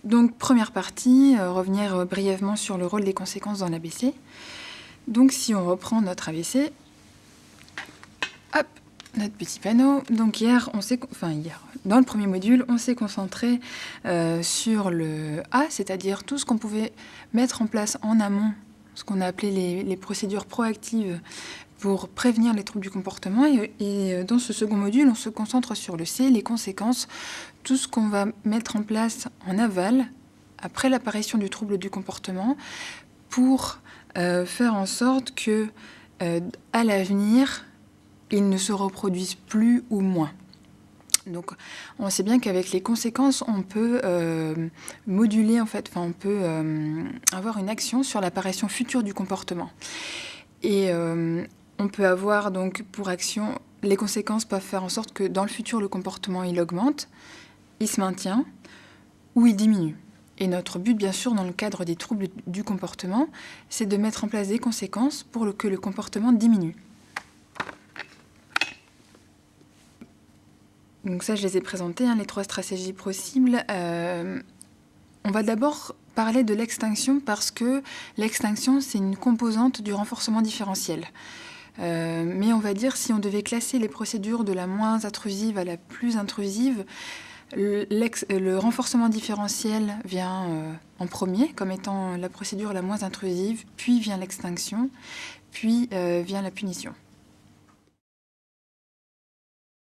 Donc, première partie, revenir brièvement sur le rôle des conséquences dans l'ABC. Donc, si on reprend notre ABC, hop, notre petit panneau. Donc, dans le premier module, on s'est concentré sur le A, c'est-à-dire tout ce qu'on pouvait mettre en place en amont, ce qu'on a appelé les procédures proactives pour prévenir les troubles du comportement. Et dans ce second module, on se concentre sur le C, les conséquences, tout ce qu'on va mettre en place en aval, après l'apparition du trouble du comportement, pour faire en sorte que, à l'avenir, il ne se reproduise plus ou moins. Donc, on sait bien qu'avec les conséquences, on peut moduler, on peut avoir une action sur l'apparition future du comportement. Et on peut avoir donc pour action, les conséquences peuvent faire en sorte que dans le futur, le comportement il augmente, il se maintient ou il diminue. Et notre but, bien sûr, dans le cadre des troubles du comportement, c'est de mettre en place des conséquences pour que le comportement diminue. Donc ça, je les ai présentées, les 3 stratégies possibles. On va d'abord parler de l'extinction parce que l'extinction, c'est une composante du renforcement différentiel. Mais on va dire, si on devait classer les procédures de la moins intrusive à la plus intrusive, le renforcement différentiel vient en premier, comme étant la procédure la moins intrusive, puis vient l'extinction, puis vient la punition.